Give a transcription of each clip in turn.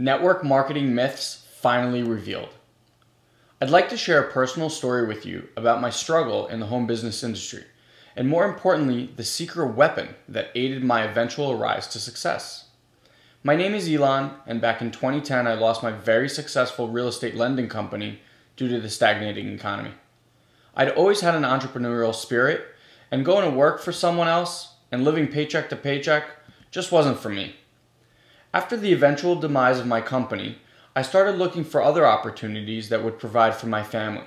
Network marketing myths finally revealed. I'd like to share a personal story with you about my struggle in the home business industry, and more importantly, the secret weapon that aided my eventual rise to success. My name is Elon, and back in 2010, I lost my very successful real estate lending company due to the stagnating economy. I'd always had an entrepreneurial spirit, and going to work for someone else and living paycheck to paycheck just wasn't for me. After the eventual demise of my company, I started looking for other opportunities that would provide for my family.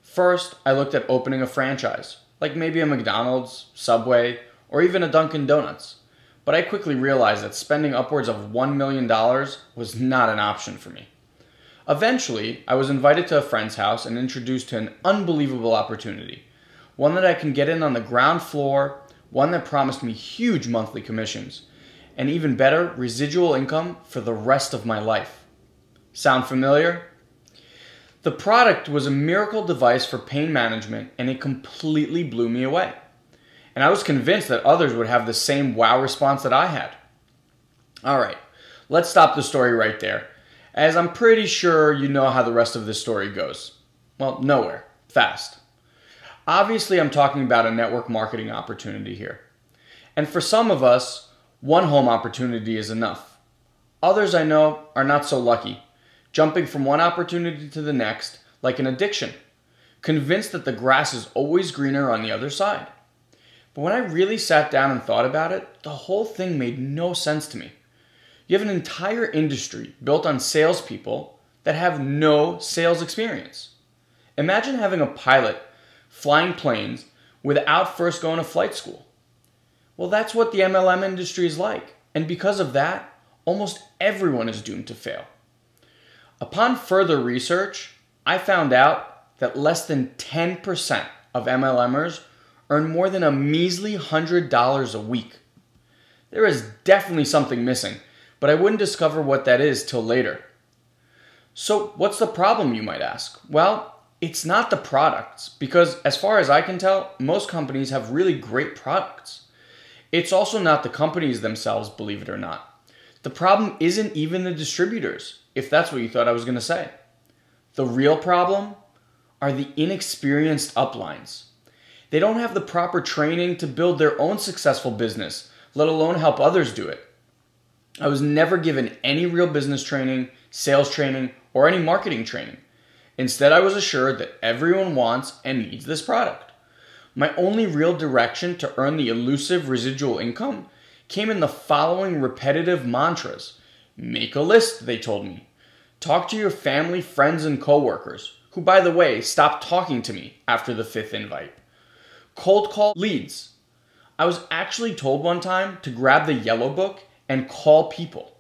First, I looked at opening a franchise, like maybe a McDonald's, Subway, or even a Dunkin' Donuts. But I quickly realized that spending upwards of $1 million was not an option for me. Eventually, I was invited to a friend's house and introduced to an unbelievable opportunity. One that I can get in on the ground floor, one that promised me huge monthly commissions, and even better, residual income for the rest of my life. Sound familiar? The product was a miracle device for pain management, and it completely blew me away. And I was convinced that others would have the same wow response that I had. Alright, let's stop the story right there, as I'm pretty sure you know how the rest of this story goes. Well, nowhere. Fast. Obviously, I'm talking about a network marketing opportunity here. And for some of us, one home opportunity is enough. Others I know are not so lucky, jumping from one opportunity to the next like an addiction, convinced that the grass is always greener on the other side. But when I really sat down and thought about it, the whole thing made no sense to me. You have an entire industry built on salespeople that have no sales experience. Imagine having a pilot flying planes without first going to flight school. Well, that's what the MLM industry is like, and because of that, almost everyone is doomed to fail. Upon further research, I found out that less than 10% of MLMers earn more than a measly $100 a week. There is definitely something missing, but I wouldn't discover what that is till later. So what's the problem, you might ask? Well, it's not the products, because as far as I can tell, most companies have really great products. It's also not the companies themselves, believe it or not. The problem isn't even the distributors, if that's what you thought I was going to say. The real problem are the inexperienced uplines. They don't have the proper training to build their own successful business, let alone help others do it. I was never given any real business training, sales training, or any marketing training. Instead, I was assured that everyone wants and needs this product. My only real direction to earn the elusive residual income came in the following repetitive mantras. Make a list, they told me. Talk to your family, friends, and coworkers, who, by the way, stopped talking to me after the 5th invite. Cold call leads. I was actually told one time to grab the yellow book and call people.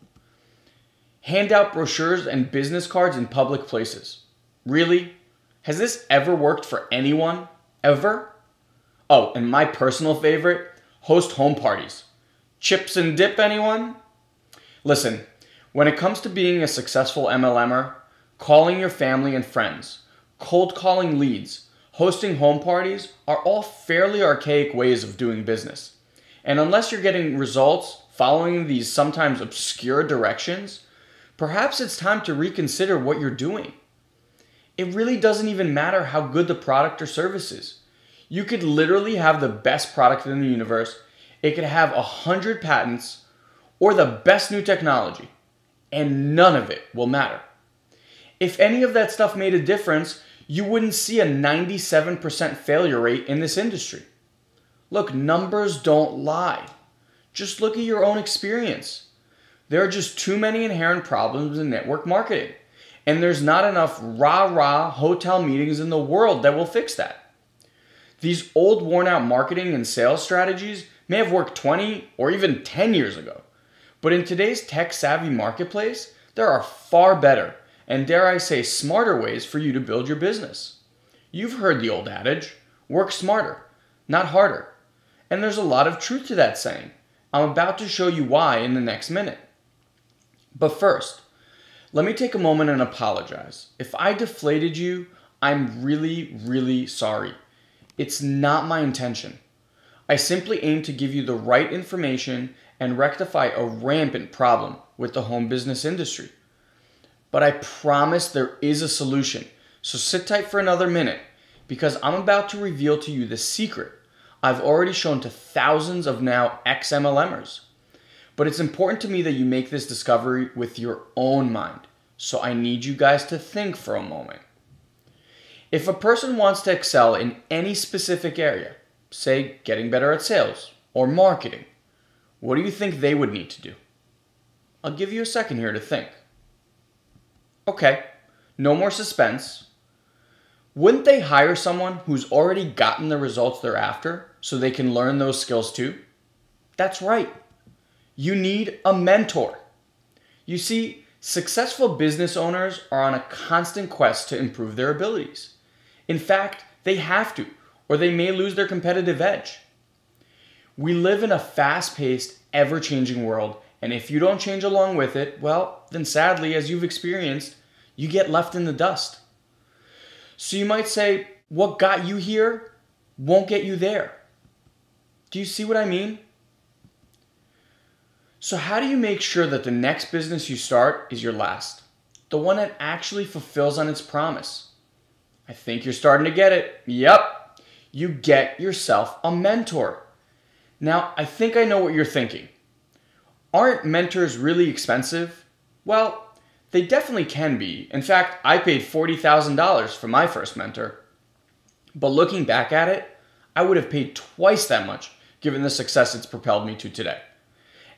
Hand out brochures and business cards in public places. Really? Has this ever worked for anyone? Ever? Oh, and my personal favorite, host home parties. Chips and dip, anyone? Listen, when it comes to being a successful MLMer, calling your family and friends, cold calling leads, hosting home parties are all fairly archaic ways of doing business. And unless you're getting results following these sometimes obscure directions, perhaps it's time to reconsider what you're doing. It really doesn't even matter how good the product or service is. You could literally have the best product in the universe, it could have 100 patents, or the best new technology, and none of it will matter. If any of that stuff made a difference, you wouldn't see a 97% failure rate in this industry. Look, numbers don't lie. Just look at your own experience. There are just too many inherent problems in network marketing, and there's not enough rah-rah hotel meetings in the world that will fix that. These old worn-out marketing and sales strategies may have worked 20 or even 10 years ago. But in today's tech-savvy marketplace, there are far better, and dare I say smarter ways for you to build your business. You've heard the old adage, work smarter, not harder. And there's a lot of truth to that saying. I'm about to show you why in the next minute. But first, let me take a moment and apologize. If I deflated you, I'm really sorry. It's not my intention. I simply aim to give you the right information and rectify a rampant problem with the home business industry. but I promise there is a solution. So sit tight for another minute because I'm about to reveal to you the secret I've already shown to thousands of now ex-MLMers. But it's important to me that you make this discovery with your own mind. So I need you guys to think for a moment. If a person wants to excel in any specific area, say getting better at sales or marketing, what do you think they would need to do? I'll give you a second here to think. Okay, no more suspense. Wouldn't they hire someone who's already gotten the results they're after so they can learn those skills too? That's right. You need a mentor. You see, successful business owners are on a constant quest to improve their abilities. In fact, they have to, or they may lose their competitive edge. We live in a fast-paced, ever-changing world, and if you don't change along with it, well, then sadly, as you've experienced, you get left in the dust. So you might say, what got you here won't get you there. Do you see what I mean? So how do you make sure that the next business you start is your last? The one that actually fulfills on its promise? I think you're starting to get it. Yep, you get yourself a mentor. Now, I think I know what you're thinking. Aren't mentors really expensive? Well, they definitely can be. In fact, I paid $40,000 for my first mentor. But looking back at it, I would have paid twice that much given the success it's propelled me to today.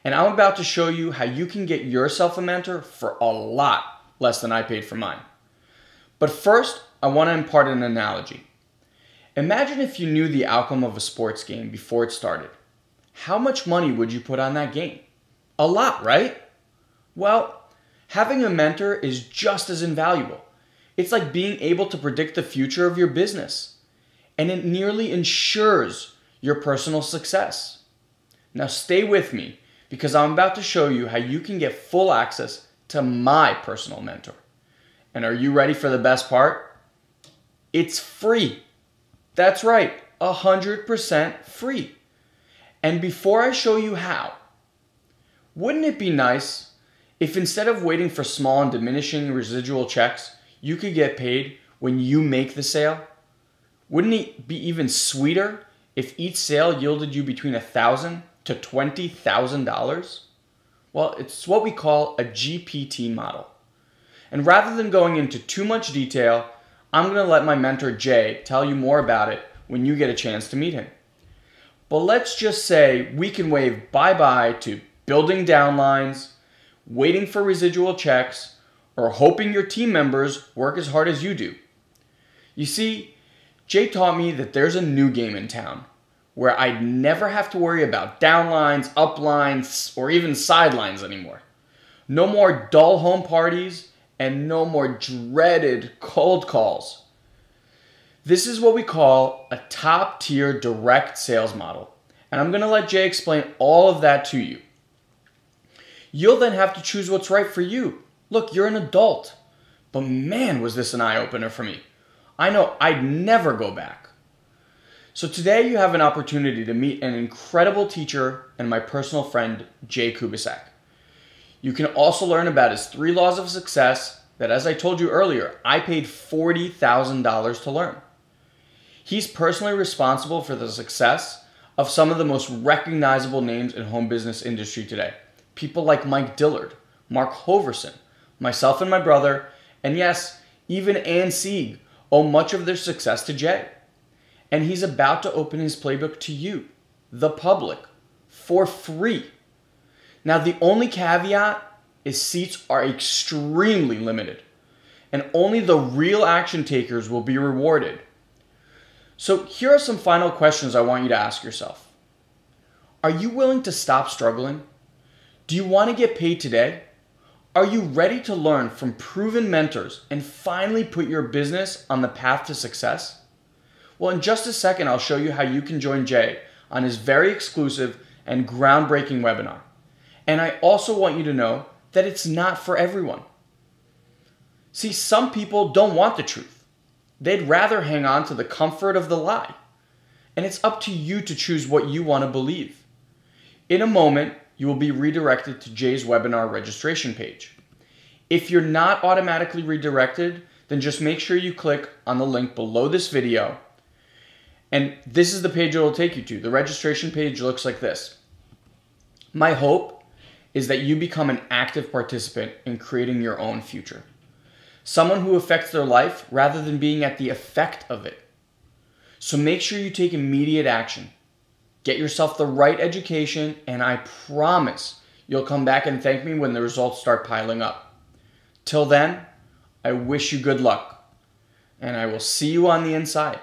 And I'm about to show you how you can get yourself a mentor for a lot less than I paid for mine. But first, I want to impart an analogy. Imagine if you knew the outcome of a sports game before it started. How much money would you put on that game? A lot, right? Well, having a mentor is just as invaluable. It's like being able to predict the future of your business, and it nearly ensures your personal success. Now stay with me because I'm about to show you how you can get full access to my personal mentor. And are you ready for the best part? It's free. That's right, 100% free. And before I show you how, wouldn't it be nice if instead of waiting for small and diminishing residual checks, you could get paid when you make the sale? Wouldn't it be even sweeter if each sale yielded you between $1,000 to $20,000? Well, it's what we call a GPT model. And rather than going into too much detail, I'm going to let my mentor Jay tell you more about it when you get a chance to meet him. But let's just say we can wave bye-bye to building downlines, waiting for residual checks, or hoping your team members work as hard as you do. You see, Jay taught me that there's a new game in town where I'd never have to worry about downlines, uplines, or even sidelines anymore. No more dull home parties and no more dreaded cold calls. This is what we call a top-tier direct sales model. And I'm going to let Jay explain all of that to you. You'll then have to choose what's right for you. Look, you're an adult. But man, was this an eye-opener for me. I know I'd never go back. So today you have an opportunity to meet an incredible teacher and my personal friend, Jay Kubisak. You can also learn about his 3 laws of success that, as I told you earlier, I paid $40,000 to learn. He's personally responsible for the success of some of the most recognizable names in home business industry today. People like Mike Dillard, Mark Hoverson, myself and my brother, and yes, even Ann Sieg owe much of their success to Jay. And he's about to open his playbook to you, the public, for free. Now, the only caveat is seats are extremely limited, and only the real action takers will be rewarded. So here are some final questions I want you to ask yourself. Are you willing to stop struggling? Do you want to get paid today? Are you ready to learn from proven mentors and finally put your business on the path to success? Well, in just a second, I'll show you how you can join Jay on his very exclusive and groundbreaking webinar. And I also want you to know that it's not for everyone. See, some people don't want the truth. They'd rather hang on to the comfort of the lie. And it's up to you to choose what you want to believe. In a moment, you will be redirected to Jay's webinar registration page. If you're not automatically redirected, then just make sure you click on the link below this video. And this is the page it will take you to. The registration page looks like this. My hope is that you become an active participant in creating your own future. Someone who affects their life rather than being at the effect of it. So make sure you take immediate action. Get yourself the right education, and I promise you'll come back and thank me when the results start piling up. Till then, I wish you good luck, and I will see you on the inside.